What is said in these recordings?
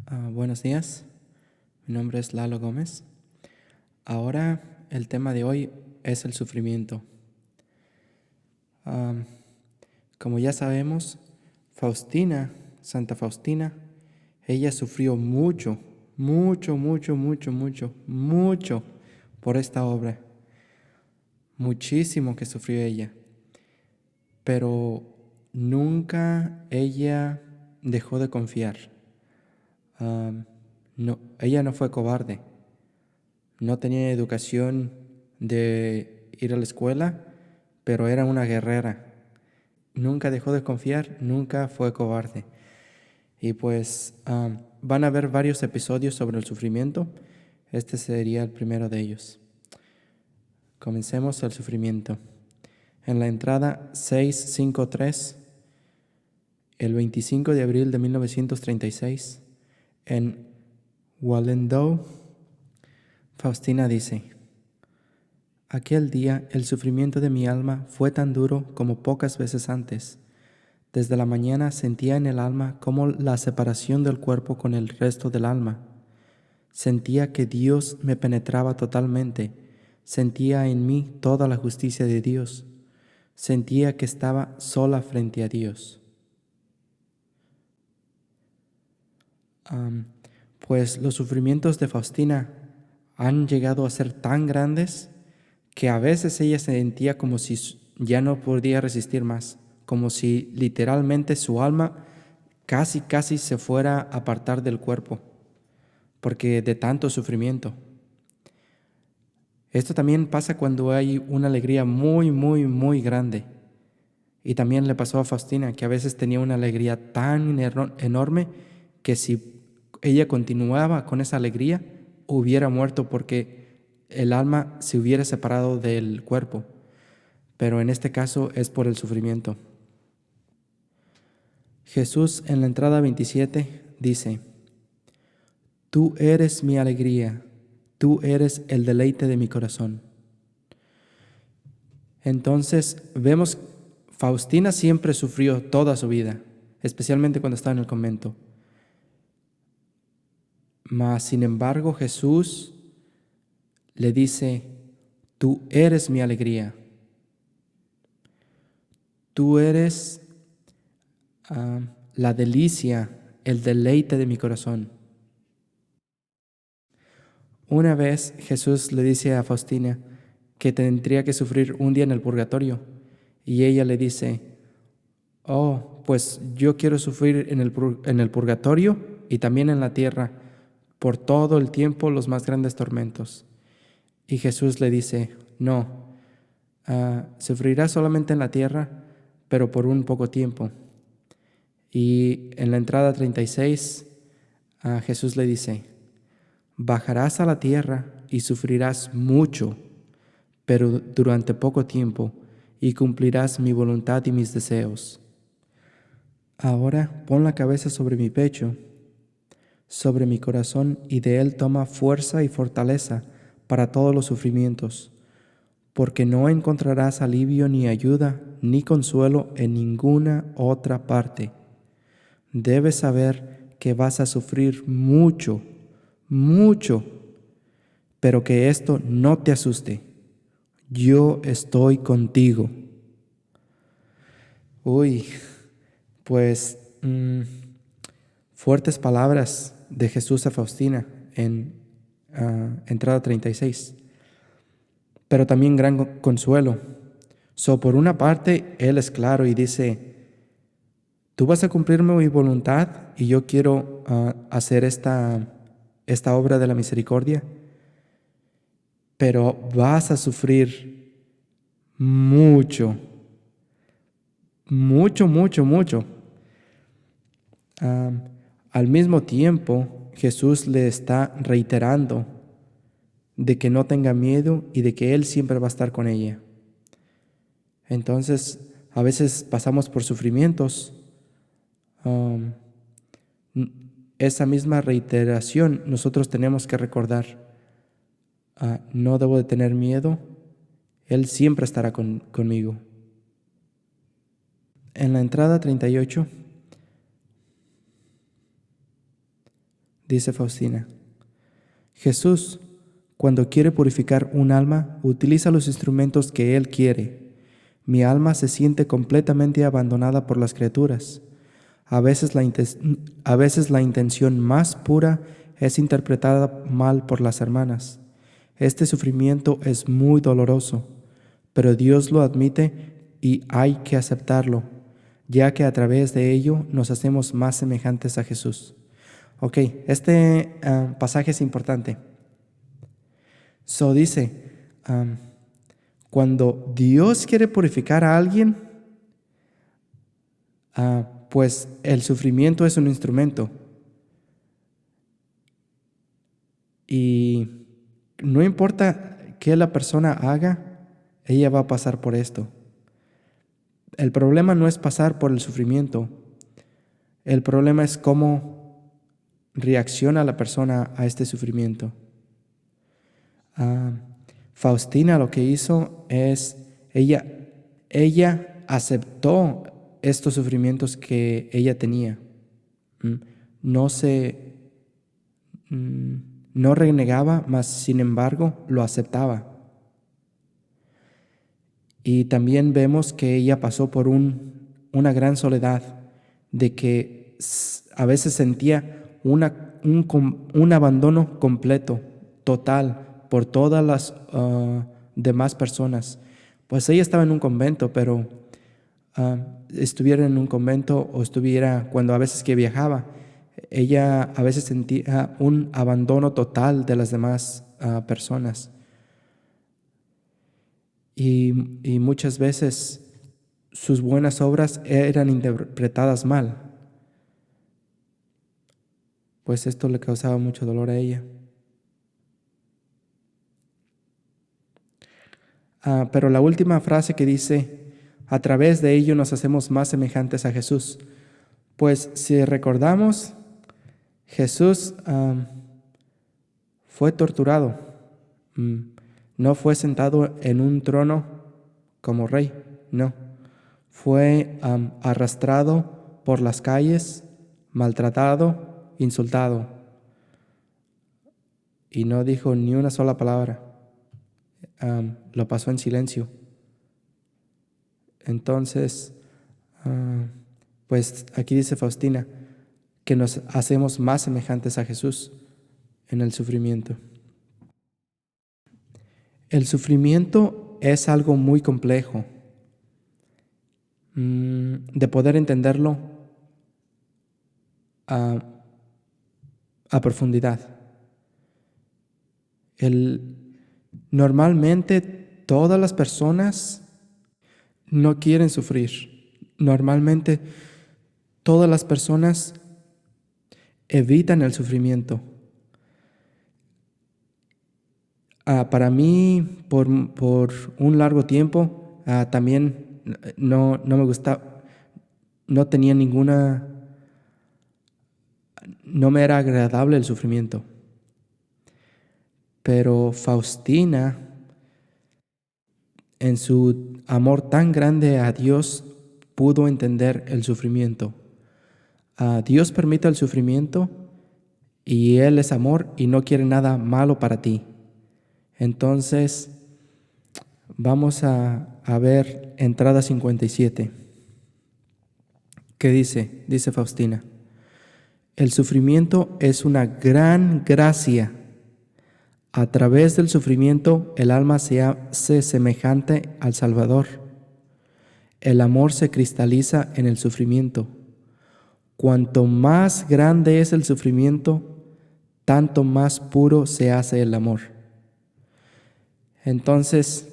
Buenos días, mi nombre es Lalo Gómez. Ahora el tema de hoy es el sufrimiento. Am, Como ya sabemos, Faustina, Santa Faustina, ella sufrió mucho, mucho, mucho, mucho, mucho, mucho por esta obra. Muchísimo que sufrió ella, pero nunca ella dejó de confiar. No, ella no fue cobarde. No tenía educación de ir a la escuela, pero era una guerrera. Nunca dejó de confiar, nunca fue cobarde. Y pues van a haber varios episodios sobre el sufrimiento. Este sería el primero de ellos. Comencemos el sufrimiento. En la entrada 653, el 25 de abril de 1936, en Wallendau, Faustina dice: aquel día el sufrimiento de mi alma fue tan duro como pocas veces antes. Desde la mañana sentía en el alma como la separación del cuerpo con el resto del alma. Sentía que Dios me penetraba totalmente. Sentía en mí toda la justicia de Dios. Sentía que estaba sola frente a Dios. Pues los sufrimientos de Faustina han llegado a ser tan grandes que a veces ella se sentía como si ya no podía resistir más, como si literalmente su alma casi se fuera a apartar del cuerpo, porque de tanto sufrimiento. Esto también pasa cuando hay una alegría muy, muy, muy grande. Y también le pasó a Faustina, que a veces tenía una alegría tan enorme que si ella continuaba con esa alegría, hubiera muerto porque el alma se hubiera separado del cuerpo. Pero en este caso es por el sufrimiento. Jesús en la entrada 27 dice: tú eres mi alegría, tú eres el deleite de mi corazón. Entonces vemos, Faustina siempre sufrió toda su vida, especialmente cuando estaba en el convento. Mas, sin embargo, Jesús le dice: tú eres mi alegría, tú eres la delicia, el deleite de mi corazón. Una vez Jesús le dice a Faustina que tendría que sufrir un día en el purgatorio, y ella le dice: oh, pues yo quiero sufrir en el purgatorio y también en la tierra, por todo el tiempo los más grandes tormentos. Y Jesús le dice: no, sufrirás solamente en la tierra, pero por un poco tiempo. Y en la entrada 36, Jesús le dice: bajarás a la tierra y sufrirás mucho, pero durante poco tiempo, y cumplirás mi voluntad y mis deseos. Ahora pon la cabeza sobre mi pecho, sobre mi corazón, y de él toma fuerza y fortaleza para todos los sufrimientos, porque no encontrarás alivio ni ayuda ni consuelo en ninguna otra parte. Debes saber que vas a sufrir mucho, mucho, pero que esto no te asuste. Yo estoy contigo. Uy, pues fuertes palabras de Jesús a Faustina en entrada 36, pero también gran consuelo. Por una parte, Él es claro y dice: tú vas a cumplir mi voluntad y yo quiero hacer esta obra de la misericordia, pero vas a sufrir mucho, mucho, mucho, mucho. Al mismo tiempo, Jesús le está reiterando de que no tenga miedo y de que Él siempre va a estar con ella. Entonces, a veces pasamos por sufrimientos. Esa misma reiteración nosotros tenemos que recordar: no debo de tener miedo, Él siempre estará conmigo. En la entrada 38, Dice Faustina: Jesús, cuando quiere purificar un alma, utiliza los instrumentos que Él quiere. Mi alma se siente completamente abandonada por las criaturas. A veces la intención más pura es interpretada mal por las hermanas. Este sufrimiento es muy doloroso, pero Dios lo admite y hay que aceptarlo, ya que a través de ello nos hacemos más semejantes a Jesús. Ok, este pasaje es importante. Dice, cuando Dios quiere purificar a alguien, pues el sufrimiento es un instrumento. Y no importa qué la persona haga, ella va a pasar por esto. El problema no es pasar por el sufrimiento. El problema es cómo reacciona la persona a este sufrimiento. Faustina lo que hizo es, ella aceptó estos sufrimientos que ella tenía. No renegaba, mas sin embargo lo aceptaba. Y también vemos que ella pasó por una gran soledad, de que a veces sentía un abandono completo, total, por todas las demás personas. Pues ella estaba en un convento, pero estuviera en un convento o estuviera, cuando a veces que viajaba, ella a veces sentía un abandono total de las demás personas. Y muchas veces sus buenas obras eran interpretadas mal, pues esto le causaba mucho dolor a ella. Pero la última frase que dice, a través de ello nos hacemos más semejantes a Jesús. Pues si recordamos, Jesús fue torturado, no fue sentado en un trono como rey, no. Fue arrastrado por las calles, maltratado, insultado, y no dijo ni una sola palabra. Lo pasó en silencio. Entonces, pues aquí dice Faustina que nos hacemos más semejantes a Jesús en el sufrimiento. El sufrimiento es algo muy complejo de poder entenderlo a profundidad. Normalmente todas las personas no quieren sufrir. Normalmente todas las personas evitan el sufrimiento. Para mí, por un largo tiempo, también no me gustaba, no tenía no me era agradable el sufrimiento. Pero Faustina, en su amor tan grande a Dios, pudo entender el sufrimiento. Dios permite el sufrimiento y Él es amor y no quiere nada malo para ti. Entonces, vamos a ver entrada 57. ¿Qué dice? Dice Faustina: el sufrimiento es una gran gracia. A través del sufrimiento, el alma se hace semejante al Salvador. El amor se cristaliza en el sufrimiento. Cuanto más grande es el sufrimiento, tanto más puro se hace el amor. Entonces,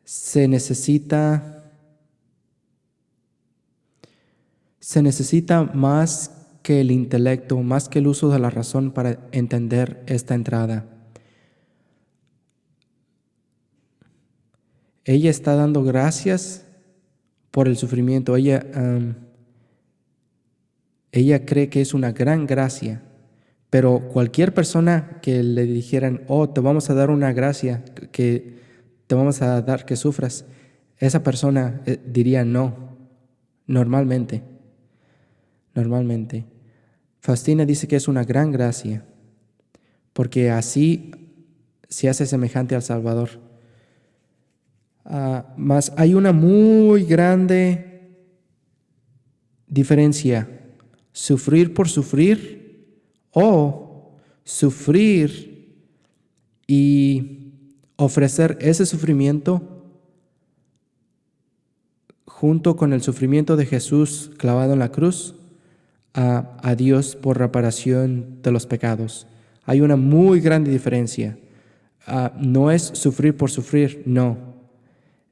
se necesita más que el intelecto, más que el uso de la razón para entender esta entrada. Ella está dando gracias por el sufrimiento. Ella cree que es una gran gracia, pero cualquier persona que le dijeran, te vamos a dar una gracia, que te vamos a dar que sufras, esa persona diría no, normalmente. Faustina dice que es una gran gracia, porque así se hace semejante al Salvador. Mas hay una muy grande diferencia: sufrir por sufrir o sufrir y ofrecer ese sufrimiento junto con el sufrimiento de Jesús clavado en la cruz a Dios por reparación de los pecados. Hay una muy grande diferencia. No es sufrir por sufrir, no.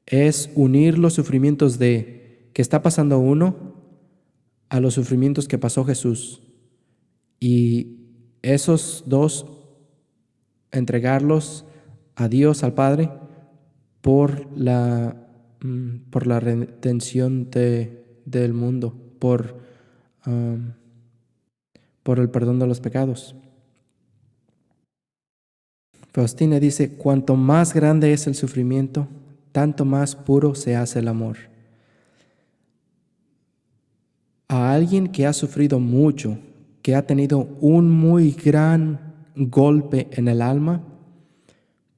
Es unir los sufrimientos que está pasando uno a los sufrimientos que pasó Jesús. Y esos dos, entregarlos a Dios, al Padre, por la redención del mundo, por el perdón de los pecados. Faustina dice: cuanto más grande es el sufrimiento, tanto más puro se hace el amor. A alguien que ha sufrido mucho, que ha tenido un muy gran golpe en el alma,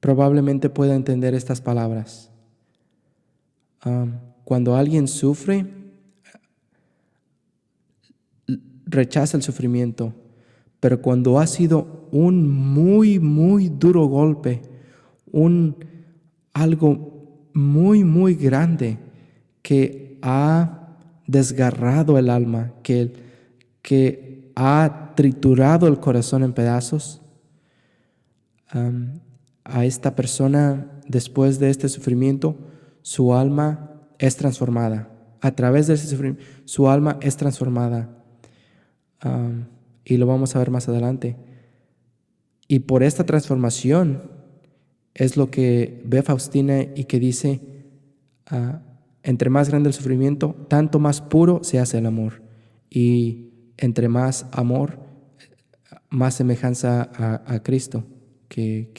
probablemente pueda entender estas palabras. Cuando alguien sufre, rechaza el sufrimiento, pero cuando ha sido un muy, muy duro golpe, algo muy, muy grande que ha desgarrado el alma, que ha triturado el corazón en pedazos, a esta persona, después de este sufrimiento, su alma es transformada. A través de ese sufrimiento, su alma es transformada. Y lo vamos a ver más adelante. Y por esta transformación es lo que ve Faustina y que dice: entre más grande el sufrimiento, tanto más puro se hace el amor. Y entre más amor, más semejanza a Cristo, que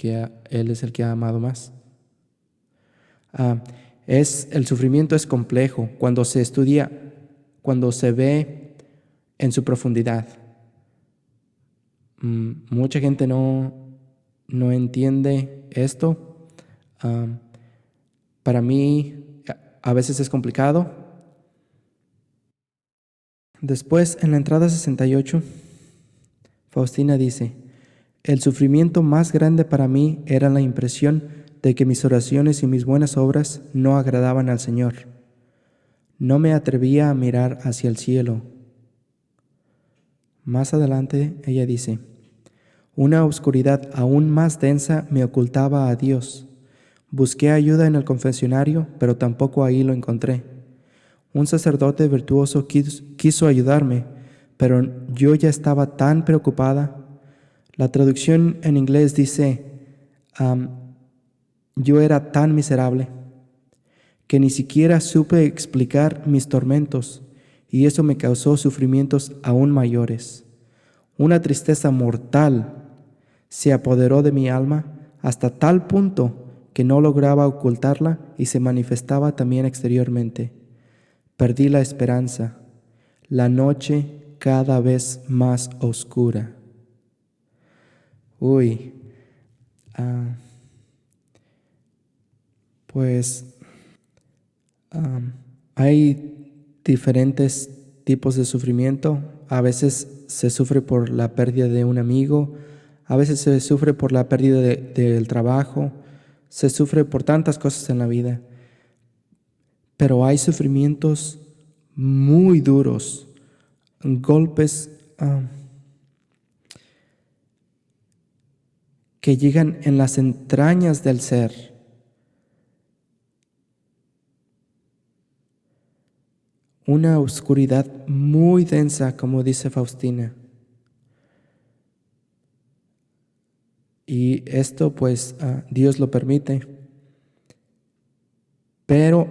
Él es el que ha amado más. El sufrimiento es complejo cuando se estudia, cuando se ve en su profundidad. Mucha gente no entiende esto. Para mí a veces es complicado. Después, en la entrada 68, Faustina dice: el sufrimiento más grande para mí era la impresión de que mis oraciones y mis buenas obras no agradaban al Señor. No me atrevía a mirar hacia el cielo. Más adelante ella dice: una oscuridad aún más densa me ocultaba a Dios. Busqué ayuda en el confesionario, pero tampoco ahí lo encontré. Un sacerdote virtuoso quiso ayudarme, pero yo ya estaba tan preocupada. La traducción en inglés dice: yo era tan miserable que ni siquiera supe explicar mis tormentos, y eso me causó sufrimientos aún mayores. Una tristeza mortal se apoderó de mi alma hasta tal punto que no lograba ocultarla y se manifestaba también exteriormente. Perdí la esperanza, la noche cada vez más oscura. Hay diferentes tipos de sufrimiento. A veces se sufre por la pérdida de un amigo, a veces se sufre por la pérdida del trabajo, se sufre por tantas cosas en la vida. Pero hay sufrimientos muy duros, golpes que llegan en las entrañas del ser. Una oscuridad muy densa, como dice Faustina. Y esto pues Dios lo permite, pero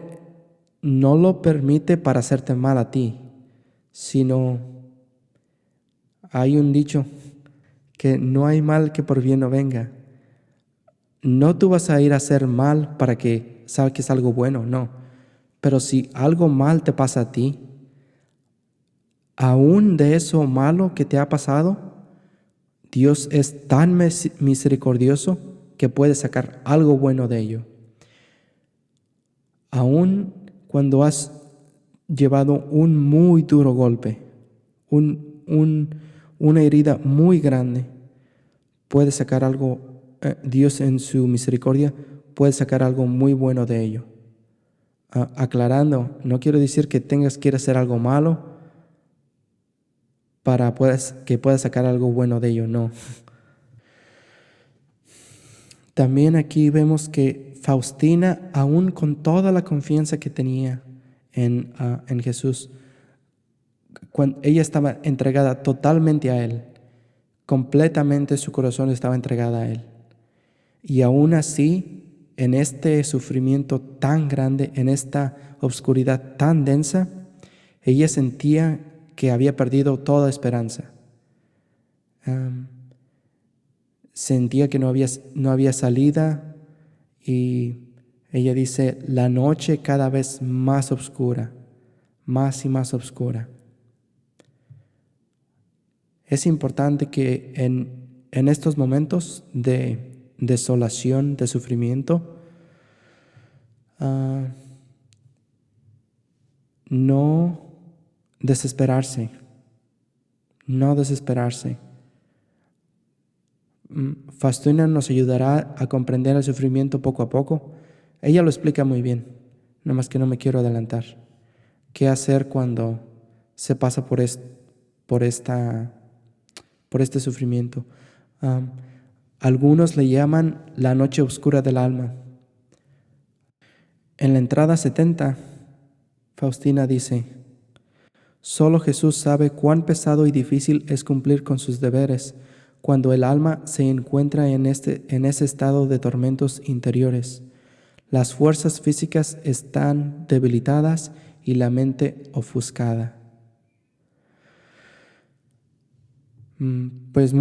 no lo permite para hacerte mal a ti, sino hay un dicho que no hay mal que por bien no venga. No tú vas a ir a hacer mal para que saques algo bueno, no. Pero si algo mal te pasa a ti, aún de eso malo que te ha pasado, Dios es tan misericordioso que puede sacar algo bueno de ello. Aún cuando has llevado un muy duro golpe, una herida muy grande, puede sacar algo, Dios en su misericordia puede sacar algo muy bueno de ello. Aclarando, no quiero decir que tengas que hacer algo malo para que puedas sacar algo bueno de ello, no. También aquí vemos que Faustina, aún con toda la confianza que tenía en Jesús, cuando ella estaba entregada totalmente a Él, completamente su corazón estaba entregada a Él. Y aún así, en este sufrimiento tan grande, en esta oscuridad tan densa, ella sentía que había perdido toda esperanza. Sentía que no había salida, y ella dice, la noche cada vez más oscura, más y más oscura. Es importante que en estos momentos de desolación, de sufrimiento, no desesperarse, no desesperarse. Faustina nos ayudará a comprender el sufrimiento poco a poco. Ella lo explica muy bien, nada más que no me quiero adelantar. ¿Qué hacer cuando se pasa por este sufrimiento? Algunos le llaman la noche oscura del alma. En la entrada 70, Faustina dice, solo Jesús sabe cuán pesado y difícil es cumplir con sus deberes cuando el alma se encuentra en ese estado de tormentos interiores. Las fuerzas físicas están debilitadas y la mente ofuscada. Pues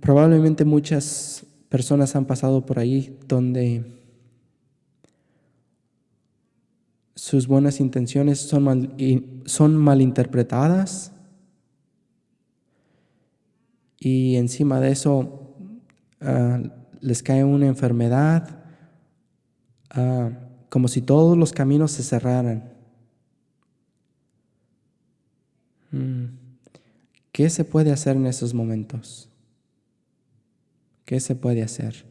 probablemente muchas personas han pasado por ahí donde sus buenas intenciones son malinterpretadas, y encima de eso les cae una enfermedad, como si todos los caminos se cerraran. ¿Qué se puede hacer en esos momentos? ¿Qué se puede hacer?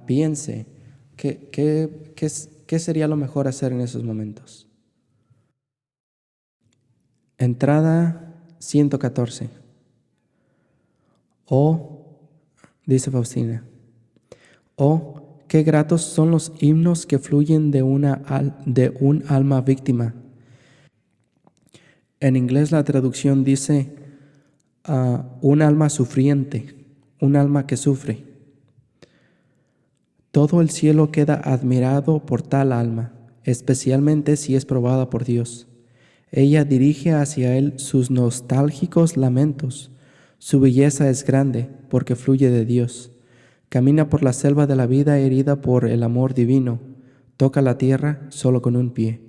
Piense, ¿qué sería lo mejor hacer en esos momentos? Entrada 114. Dice Faustina, qué gratos son los himnos que fluyen de un alma víctima. En inglés la traducción dice un alma sufriente, un alma que sufre. Todo el cielo queda admirado por tal alma, especialmente si es probada por Dios. Ella dirige hacia él sus nostálgicos lamentos. Su belleza es grande porque fluye de Dios. Camina por la selva de la vida herida por el amor divino. Toca la tierra solo con un pie.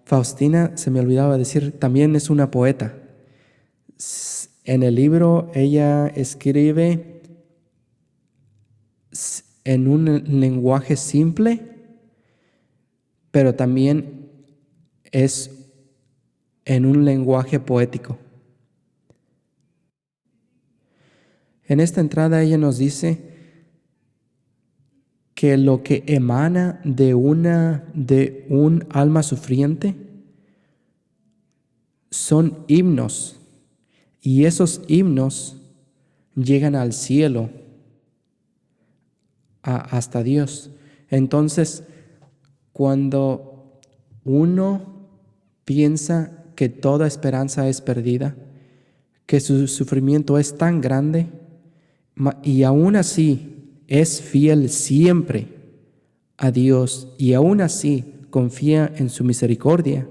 Faustina, se me olvidaba decir, también es una poeta. En el libro ella escribe en un lenguaje simple, pero también es en un lenguaje poético. En esta entrada ella nos dice que lo que emana de un alma sufriente son himnos, y esos himnos llegan al cielo, hasta Dios. Entonces, cuando uno piensa que toda esperanza es perdida, que su sufrimiento es tan grande, y aún así es fiel siempre a Dios, y aún así confía en su misericordia,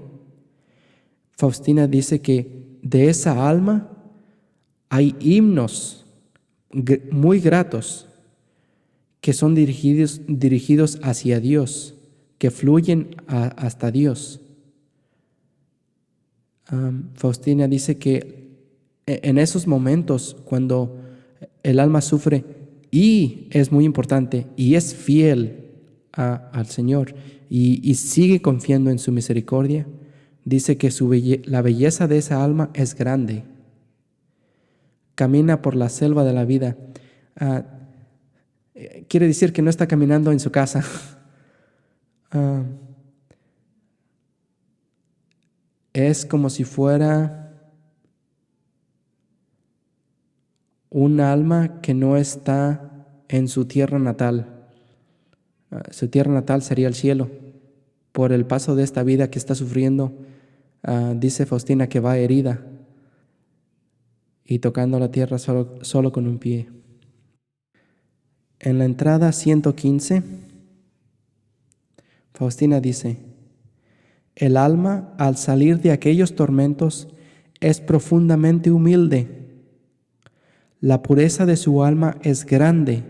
Faustina dice que de esa alma hay himnos muy gratos que son dirigidos hacia Dios, que fluyen hasta Dios. Faustina dice que en esos momentos, cuando el alma sufre y es muy importante y es fiel al Señor y sigue confiando en su misericordia, dice que la belleza de esa alma es grande. Camina por la selva de la vida. Ah, Quiere decir que no está caminando en su casa. Ah, es como si fuera un alma que no está en su tierra natal. Su tierra natal sería el cielo. Por el paso de esta vida que está sufriendo, dice Faustina que va herida y tocando la tierra solo con un pie. En la entrada 115, Faustina dice: el alma, al salir de aquellos tormentos, es profundamente humilde. La pureza de su alma es grande.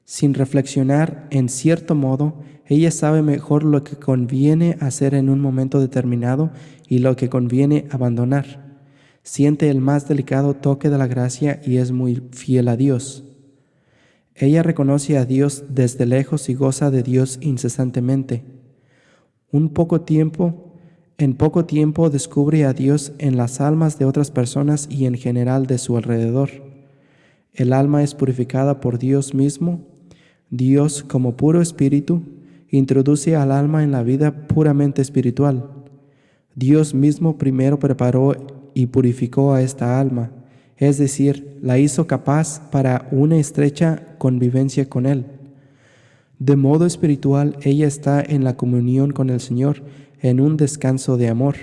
Sin reflexionar, en cierto modo, ella sabe mejor lo que conviene hacer en un momento determinado y lo que conviene abandonar. Siente el más delicado toque de la gracia y es muy fiel a Dios. Ella reconoce a Dios desde lejos y goza de Dios incesantemente. En poco tiempo descubre a Dios en las almas de otras personas y en general de su alrededor. El alma es purificada por Dios mismo. Dios, como puro espíritu, introduce al alma en la vida puramente espiritual. Dios mismo primero preparó y purificó a esta alma, es decir, la hizo capaz para una estrecha convivencia con Él. De modo espiritual, ella está en la comunión con el Señor, en un descanso de amor.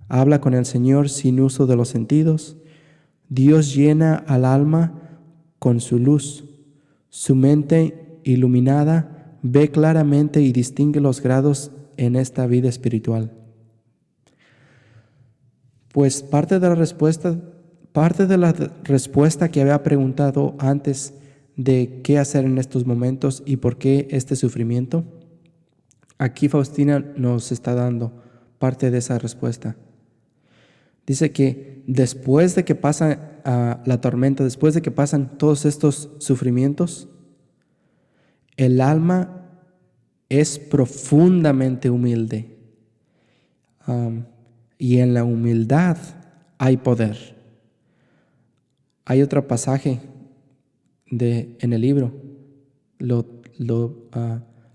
Habla con el Señor sin uso de los sentidos. Dios llena al alma con su luz. Su mente iluminada ve claramente y distingue los grados en esta vida espiritual. Pues parte de la respuesta que había preguntado antes de qué hacer en estos momentos y por qué este sufrimiento, aquí Faustina nos está dando parte de esa respuesta. Dice que después de que pasa la tormenta, después de que pasan todos estos sufrimientos, el alma es profundamente humilde. Y en la humildad hay poder. Hay otro pasaje en el libro, lo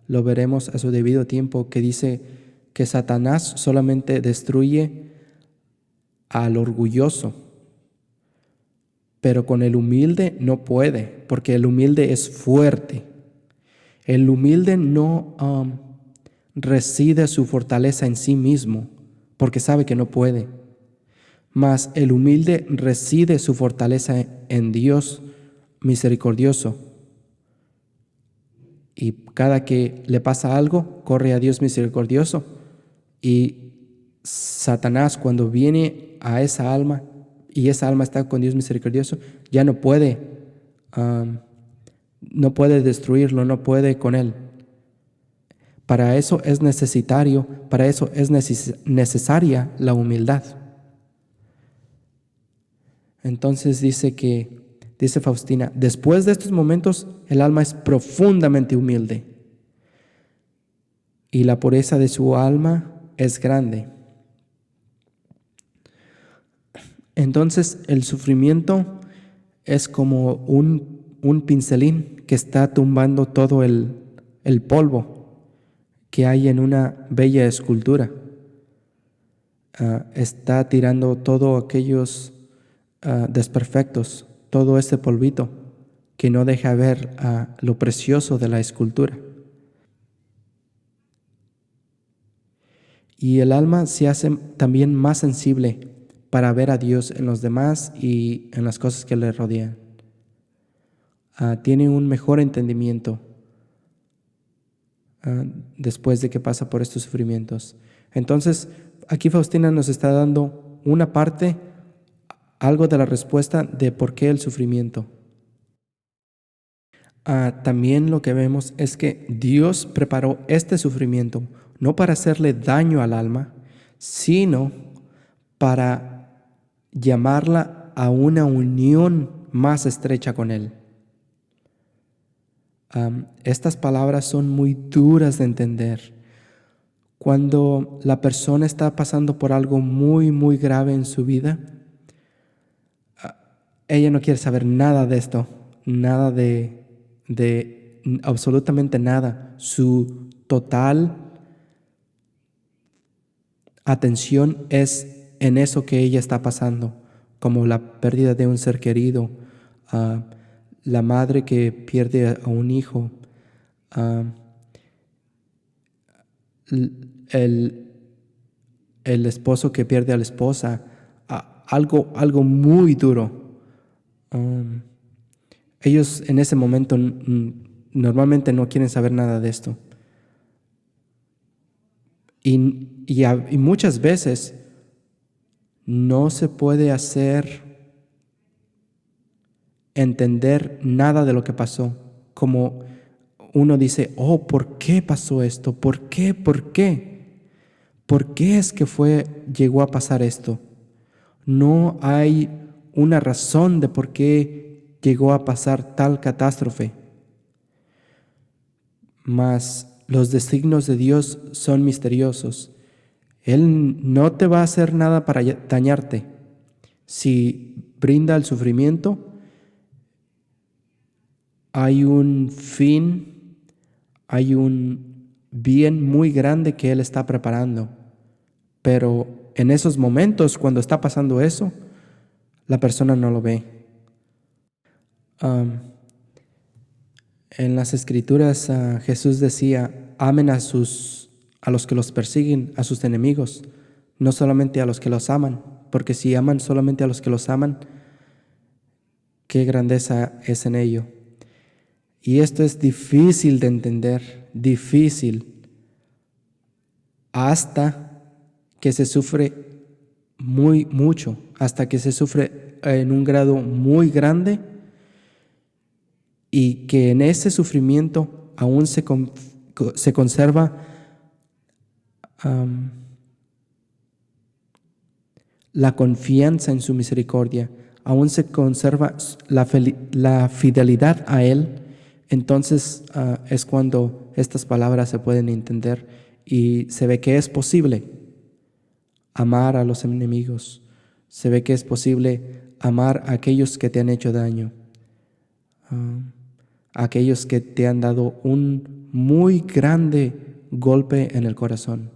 veremos a su debido tiempo, que dice que Satanás solamente destruye al orgulloso, pero con el humilde no puede, porque el humilde es fuerte. El humilde no reside su fortaleza en sí mismo, porque sabe que no puede. Mas el humilde reside su fortaleza en Dios misericordioso. Y cada que le pasa algo, corre a Dios misericordioso. Y Satanás, cuando viene a esa alma, y esa alma está con Dios misericordioso, ya no puede destruirlo, no puede con él. Para eso es necesaria la humildad. Entonces dice Faustina, después de estos momentos el alma es profundamente humilde y la pureza de su alma es grande. Entonces el sufrimiento es como un pincelín que está tumbando todo el polvo que hay en una bella escultura. Está tirando todos aquellos desperfectos, todo ese polvito que no deja ver lo precioso de la escultura. Y el alma se hace también más sensible para ver a Dios en los demás y en las cosas que le rodean. Tiene un mejor entendimiento después de que pasa por estos sufrimientos. Entonces, aquí Faustina nos está dando una parte, algo de la respuesta de por qué el sufrimiento. También lo que vemos es que Dios preparó este sufrimiento no para hacerle daño al alma, sino para llamarla a una unión más estrecha con Él. Estas palabras son muy duras de entender. Cuando la persona está pasando por algo muy, muy grave en su vida, ella no quiere saber nada de esto, nada de absolutamente nada. Su total atención es en eso que ella está pasando, como la pérdida de un ser querido, la madre que pierde a un hijo, el esposo que pierde a la esposa, algo muy duro. Ellos en ese momento normalmente no quieren saber nada de esto. Y muchas veces no se puede hacer entender nada de lo que pasó. Como uno dice, oh, ¿por qué pasó esto? ¿Por qué? ¿Por qué? ¿Por qué es que llegó a pasar esto? No hay una razón de por qué llegó a pasar tal catástrofe. Mas los designios de Dios son misteriosos. Él no te va a hacer nada para dañarte. Si brinda el sufrimiento, hay un fin, hay un bien muy grande que Él está preparando. Pero en esos momentos, cuando está pasando eso, la persona no lo ve. En las Escrituras Jesús decía, amen a los que los persiguen, a sus enemigos, no solamente a los que los aman, porque si aman solamente a los que los aman, qué grandeza es en ello. Y esto es difícil de entender, difícil, hasta que se sufre mucho, hasta que se sufre en un grado muy grande, y que en ese sufrimiento aún se conserva la confianza en su misericordia, aún se conserva la fidelidad a Él. Entonces es cuando estas palabras se pueden entender y se ve que es posible amar a los enemigos, se ve que es posible amar a aquellos que te han hecho daño, a aquellos que te han dado un muy grande golpe en el corazón.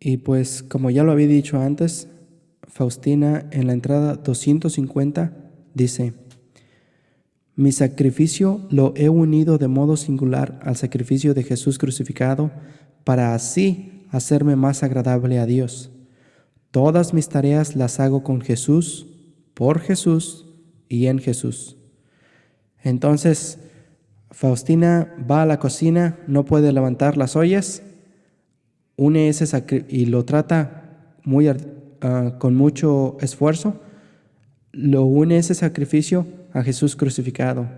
Y pues, como ya lo había dicho antes, Faustina en la entrada 250 dice: mi sacrificio lo he unido de modo singular al sacrificio de Jesús crucificado, para así hacerme más agradable a Dios. Todas mis tareas las hago con Jesús, por Jesús y en Jesús. Entonces, Faustina va a la cocina, no puede levantar las ollas, une ese y lo trata con mucho esfuerzo, lo une ese sacrificio a Jesús crucificado.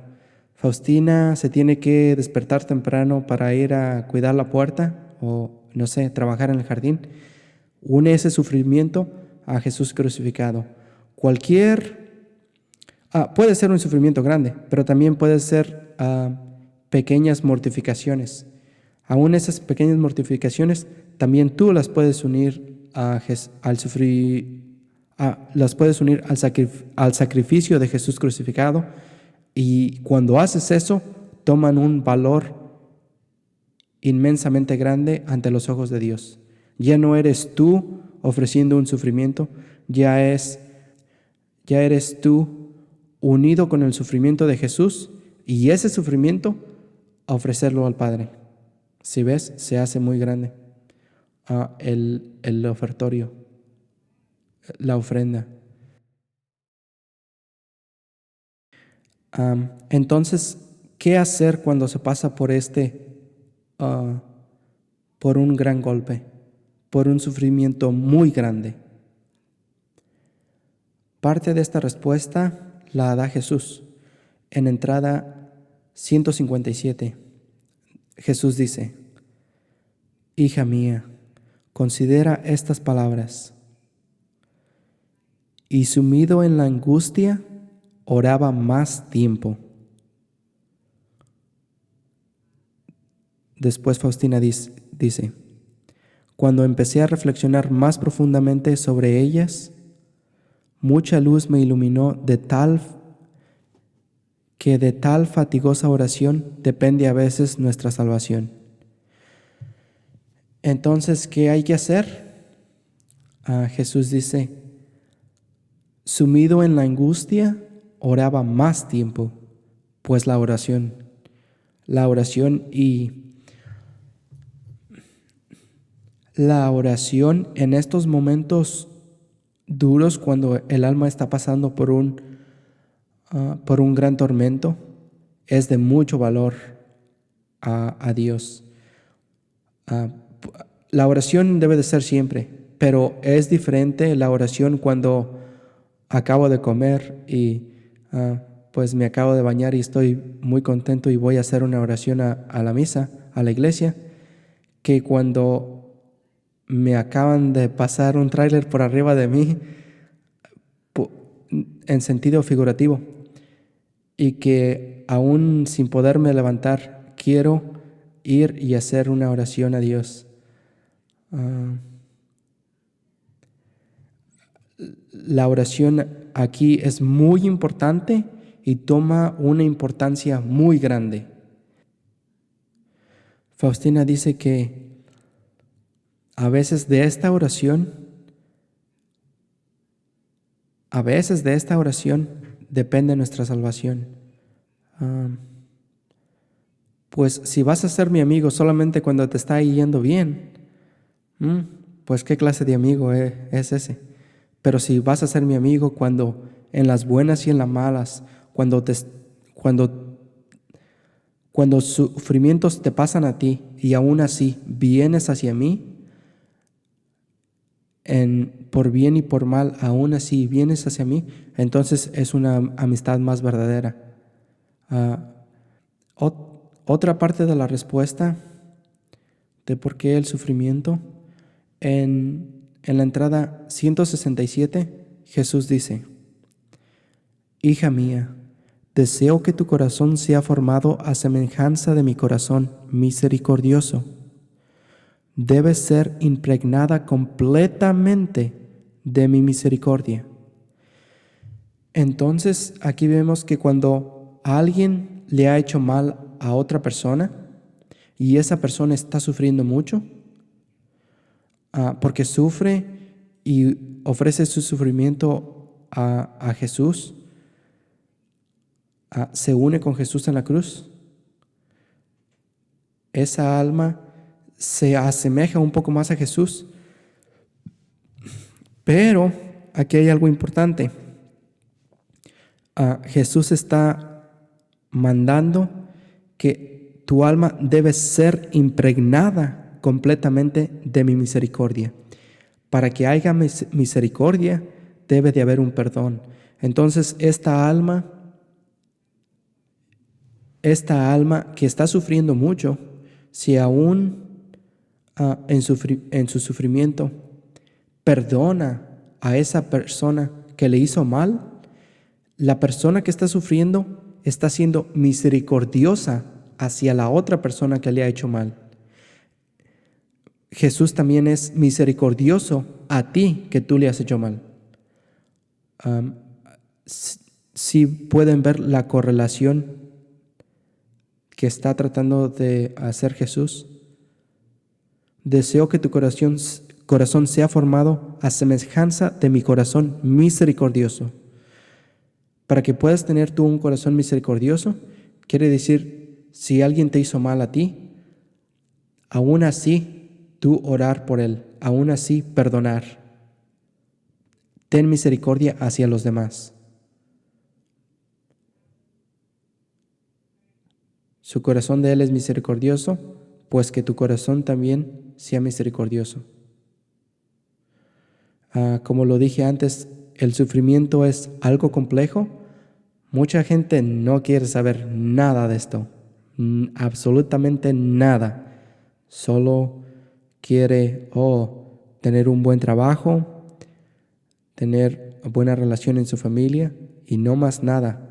Faustina se tiene que despertar temprano para ir a cuidar la puerta o, no sé, trabajar en el jardín. Une ese sufrimiento a Jesús crucificado. Puede ser un sufrimiento grande, pero también puede ser pequeñas mortificaciones. Aún esas pequeñas mortificaciones también tú las puedes unir al sacrificio de Jesús crucificado, y cuando haces eso toman un valor inmensamente grande ante los ojos de Dios. Ya no eres tú ofreciendo un sufrimiento, ya eres tú unido con el sufrimiento de Jesús, y ese sufrimiento a ofrecerlo al Padre. Si ves, se hace muy grande el ofertorio, la ofrenda. Entonces, ¿qué hacer cuando se pasa por por un gran golpe, por un sufrimiento muy grande? Parte de esta respuesta la da Jesús. En entrada 157, Jesús dice: Hija mía, considera estas palabras. Y sumido en la angustia, oraba más tiempo. Después Faustina dice: Cuando empecé a reflexionar más profundamente sobre ellas, mucha luz me iluminó de tal fatigosa oración depende a veces nuestra salvación. Entonces, ¿qué hay que hacer? Jesús dice: sumido en la angustia, oraba más tiempo, pues la oración en estos momentos duros, cuando el alma está pasando por un gran tormento, es de mucho valor a Dios. La oración debe de ser siempre, pero es diferente la oración cuando acabo de comer y pues me acabo de bañar y estoy muy contento y voy a hacer una oración a la misa, a la iglesia, que cuando me acaban de pasar un tráiler por arriba de mí, en sentido figurativo, y que aún sin poderme levantar, quiero ir y hacer una oración a Dios. La oración aquí es muy importante y toma una importancia muy grande. Faustina dice que a veces de esta oración depende nuestra salvación. Pues si vas a ser mi amigo solamente cuando te está yendo bien, pues qué clase de amigo es ese. Pero si vas a ser mi amigo cuando en las buenas y en las malas, cuando sufrimientos te pasan a ti y aún así vienes hacia mí, por bien y por mal, aún así vienes hacia mí, entonces es una amistad más verdadera. Otra parte de la respuesta de por qué el sufrimiento, en la entrada 167, Jesús dice: Hija mía, deseo que tu corazón sea formado a semejanza de mi corazón misericordioso. Debes ser impregnada completamente de mi misericordia. Entonces, aquí vemos que cuando alguien le ha hecho mal a otra persona y esa persona está sufriendo mucho, porque sufre y ofrece su sufrimiento a Jesús, se une con Jesús en la cruz, esa alma se asemeja un poco más a Jesús. Pero aquí hay algo importante. Jesús está mandando que tu alma debe ser impregnada completamente de mi misericordia. Para que haya misericordia, debe de haber un perdón. Entonces, esta alma que está sufriendo mucho, si aún en su sufrimiento perdona a esa persona que le hizo mal, la persona que está sufriendo está siendo misericordiosa hacia la otra persona que le ha hecho mal. Jesús también es misericordioso a ti que tú le has hecho mal. Si pueden ver la correlación que está tratando de hacer Jesús. Deseo que tu corazón sea formado a semejanza de mi corazón misericordioso. Para que puedas tener tú un corazón misericordioso, quiere decir, si alguien te hizo mal a ti, aún así tú orar por él, aún así perdonar. Ten misericordia hacia los demás. Su corazón de él es misericordioso, pues que tu corazón también sea misericordioso. Como lo dije antes, el sufrimiento es algo complejo, mucha gente no quiere saber nada de esto, absolutamente nada. Solo quiere tener un buen trabajo, tener buena relación en su familia y no más nada.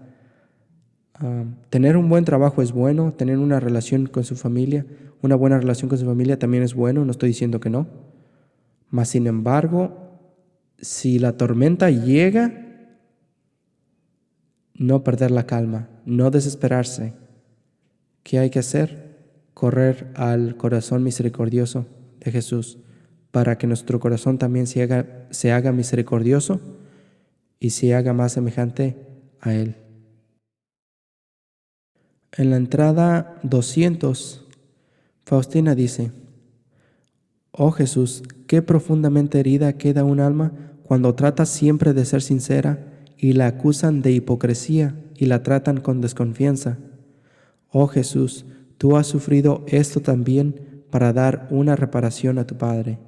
Tener un buen trabajo es bueno, tener una relación con su familia, una buena relación con su familia también es bueno, no estoy diciendo que no. Mas sin embargo, si la tormenta llega, no perder la calma, no desesperarse. ¿Qué hay que hacer? Correr al corazón misericordioso de Jesús para que nuestro corazón también se haga misericordioso y se haga más semejante a Él. En la entrada 200, Faustina dice: Oh Jesús, qué profundamente herida queda un alma cuando trata siempre de ser sincera y la acusan de hipocresía y la tratan con desconfianza. Oh Jesús, tú has sufrido esto también para dar una reparación a tu Padre.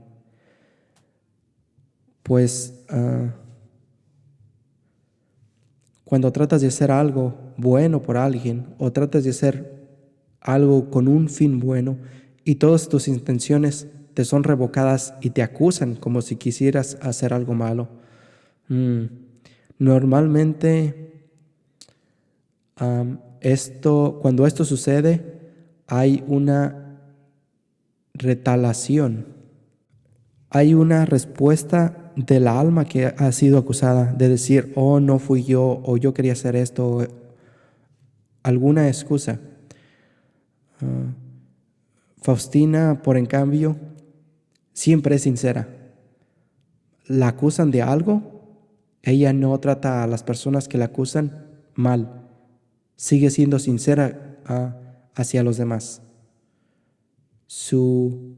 Pues cuando tratas de hacer algo bueno por alguien o tratas de hacer algo con un fin bueno y todas tus intenciones te son revocadas y te acusan como si quisieras hacer algo malo, normalmente cuando esto sucede hay una retaliación, hay una respuesta de la alma que ha sido acusada de decir, oh, no fui yo, o yo quería hacer esto, alguna excusa. Faustina, por en cambio, siempre es sincera. La acusan de algo, ella no trata a las personas que la acusan mal, sigue siendo sincera hacia los demás. Su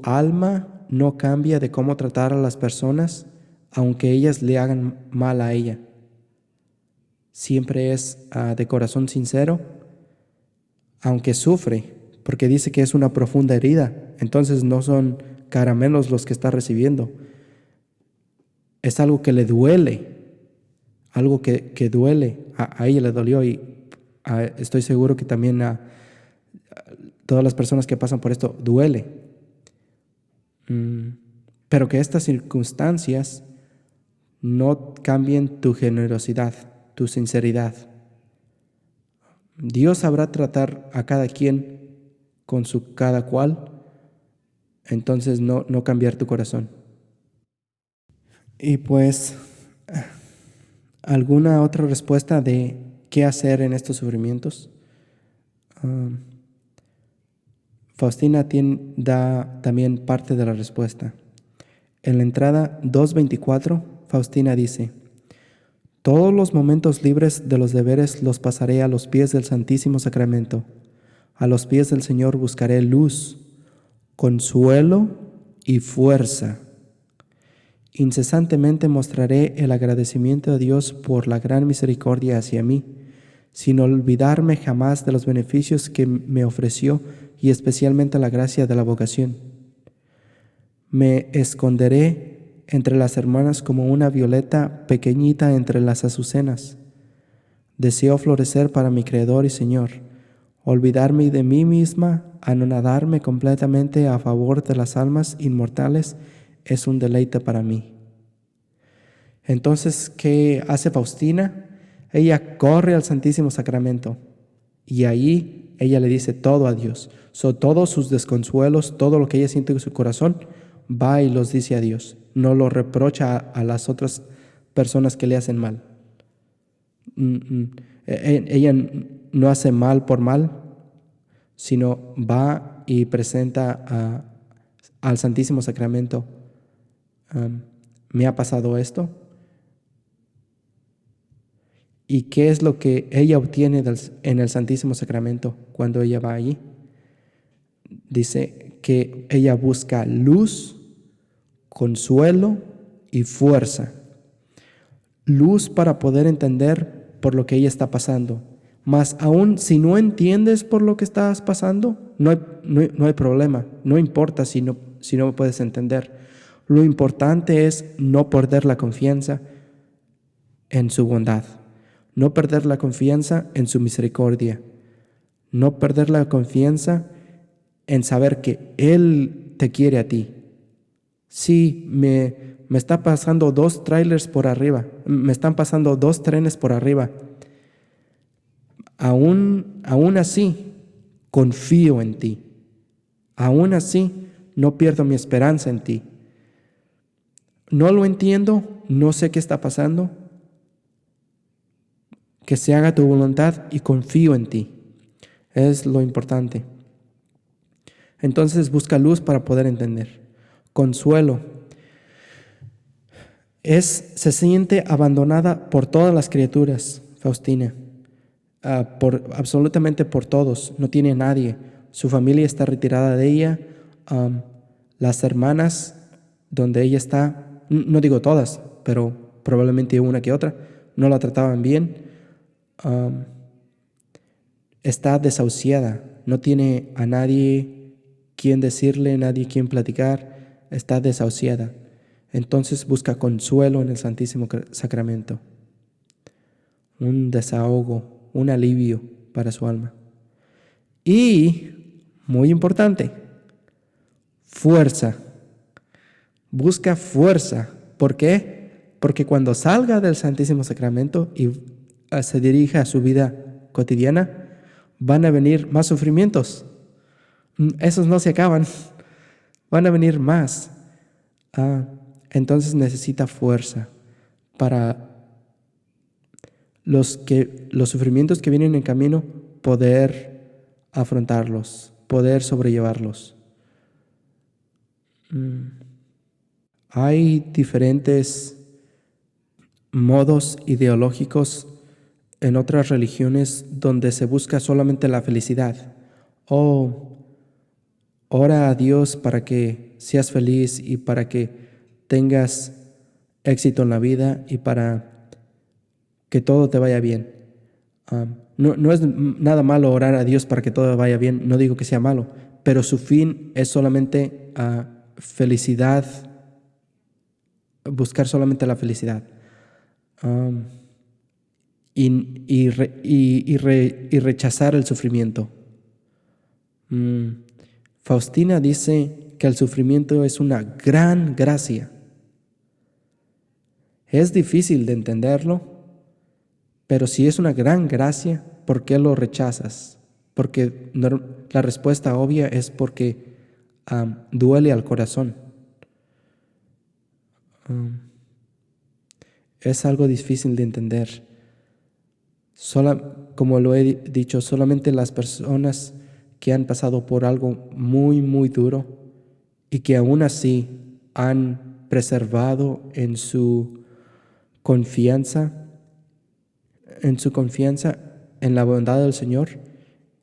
alma no cambia de cómo tratar a las personas, aunque ellas le hagan mal a ella. Siempre es de corazón sincero, aunque sufre, porque dice que es una profunda herida. Entonces no son caramelos los que está recibiendo. Es algo que le duele, algo que duele. A ella le dolió y estoy seguro que también a todas las personas que pasan por esto duele. Pero que estas circunstancias no cambien tu generosidad, tu sinceridad. Dios sabrá tratar a cada quien con su cada cual, entonces no cambiar tu corazón. Y pues, ¿alguna otra respuesta de qué hacer en estos sufrimientos? Faustina da también parte de la respuesta. En la entrada 224, Faustina dice: todos los momentos libres de los deberes los pasaré a los pies del Santísimo Sacramento. A los pies del Señor buscaré luz, consuelo y fuerza. Incesantemente mostraré el agradecimiento a Dios por la gran misericordia hacia mí, sin olvidarme jamás de los beneficios que me ofreció y especialmente la gracia de la vocación. Me esconderé entre las hermanas como una violeta pequeñita entre las azucenas. Deseo florecer para mi Creador y Señor, olvidarme de mí misma, anonadarme completamente a favor de las almas inmortales es un deleite para mí. Entonces, ¿qué hace Faustina? Ella corre al Santísimo Sacramento y ahí ella le dice todo a Dios. Todos sus desconsuelos, todo lo que ella siente en su corazón, va y los dice a Dios. No lo reprocha a las otras personas que le hacen mal. Ella no hace mal por mal, sino va y presenta al Santísimo Sacramento. ¿Me ha pasado esto? ¿Y qué es lo que ella obtiene en el Santísimo Sacramento cuando ella va allí? Dice que ella busca luz, consuelo y fuerza. Luz para poder entender por lo que ella está pasando. Mas aún si no entiendes por lo que estás pasando, no hay problema. No importa si no puedes entender. Lo importante es no perder la confianza en su bondad, no perder la confianza en su misericordia, no perder la confianza en saber que Él te quiere a ti. Sí, me está pasando 2 trailers por arriba, me están pasando 2 trenes por arriba. Aún así, confío en ti. Aún así, no pierdo mi esperanza en ti. No lo entiendo, no sé qué está pasando. Que se haga tu voluntad y confío en ti. Es lo importante. Entonces busca luz para poder entender. Consuelo. Se siente abandonada por todas las criaturas, Faustina. Absolutamente por todos. No tiene a nadie. Su familia está retirada de ella. Las hermanas donde ella está, no digo todas, pero probablemente una que otra, no la trataban bien. Está desahuciada, no tiene a nadie quien decirle, nadie quien platicar, está desahuciada. Entonces busca consuelo en el Santísimo Sacramento, un desahogo, un alivio para su alma. Y, muy importante, fuerza. Busca fuerza. ¿Por qué? Porque cuando salga del Santísimo Sacramento y se dirija a su vida cotidiana, van a venir más sufrimientos. Esos no se acaban. Van a venir más. Entonces necesita fuerza para los sufrimientos que vienen en camino, poder afrontarlos, poder sobrellevarlos. Hay diferentes modos ideológicos en otras religiones donde se busca solamente la felicidad. Ora a Dios para que seas feliz y para que tengas éxito en la vida y para que todo te vaya bien. No es nada malo orar a Dios para que todo vaya bien, no digo que sea malo, pero su fin es solamente felicidad, buscar solamente la felicidad. Y rechazar el sufrimiento. Faustina dice que el sufrimiento es una gran gracia. Es difícil de entenderlo, pero si es una gran gracia, ¿por qué lo rechazas? Porque la respuesta obvia es porque duele al corazón. Es algo difícil de entender. Como lo he dicho, solamente las personas que han pasado por algo muy, muy duro y que aún así han preservado en su confianza en la bondad del Señor,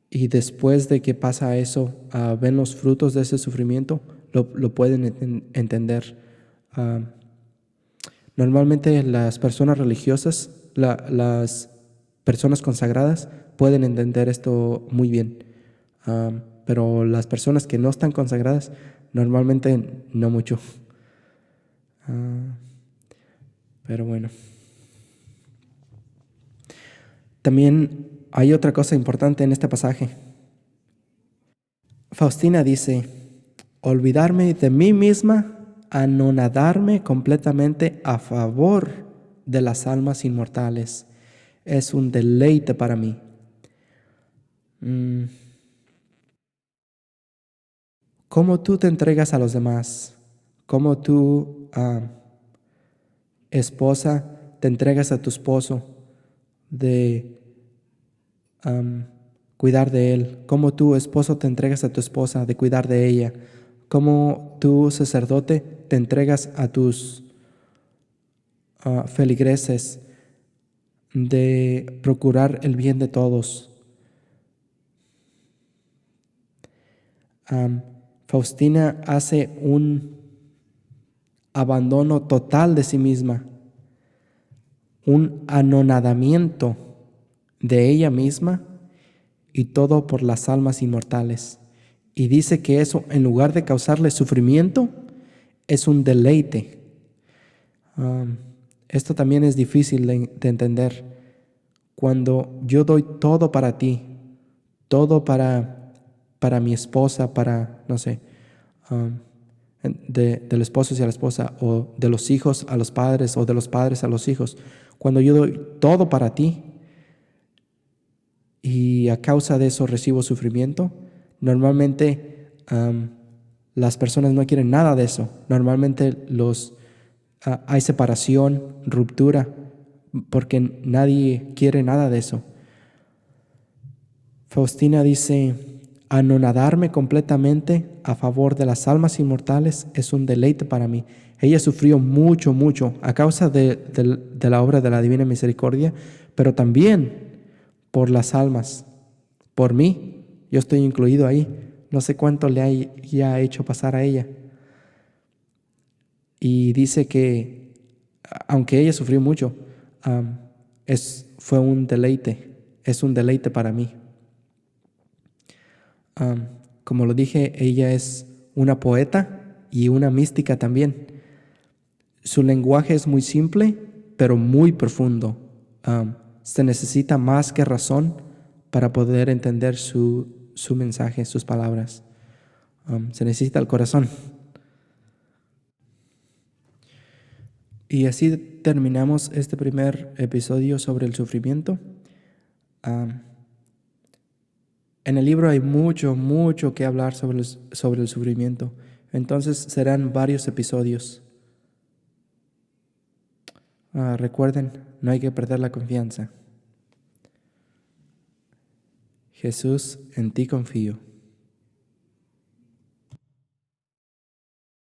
y después de que pasa eso, ven los frutos de ese sufrimiento, lo pueden entender. Normalmente las personas religiosas, las personas consagradas pueden entender esto muy bien, pero las personas que no están consagradas normalmente no mucho. Pero bueno. También hay otra cosa importante en este pasaje. Faustina dice: olvidarme de mí misma, anonadarme completamente a favor de las almas inmortales, es un deleite para mí. ¿Cómo tú te entregas a los demás? ¿Cómo tú, esposa, te entregas a tu esposo de cuidar de él? ¿Cómo tú, esposo, te entregas a tu esposa de cuidar de ella? ¿Cómo tú, sacerdote, te entregas a tus feligreses de procurar el bien de todos? Faustina hace un abandono total de sí misma, un anonadamiento de ella misma, y todo por las almas inmortales. Y dice que eso, en lugar de causarle sufrimiento, es un deleite. Esto también es difícil de entender. Cuando yo doy todo para ti, todo para mi esposa, para, no sé, del esposo hacia la esposa, o de los hijos a los padres, o de los padres a los hijos. Cuando yo doy todo para ti y a causa de eso recibo sufrimiento, normalmente las personas no quieren nada de eso. Normalmente hay separación, ruptura, porque nadie quiere nada de eso. Faustina dice: anonadarme completamente a favor de las almas inmortales es un deleite para mí. Ella sufrió mucho, mucho a causa de la obra de la Divina Misericordia, pero también por las almas, por mí. Yo estoy incluido ahí. No sé cuánto le ha hecho pasar a ella. Y dice que, aunque ella sufrió mucho, fue un deleite, es un deleite para mí. Como lo dije, ella es una poeta y una mística también. Su lenguaje es muy simple, pero muy profundo. Se necesita más que razón para poder entender su mensaje, sus palabras. Se necesita el corazón. Y así terminamos este primer episodio sobre el sufrimiento. En el libro hay mucho, mucho que hablar sobre el sufrimiento. Entonces serán varios episodios. Recuerden, no hay que perder la confianza. Jesús, en ti confío.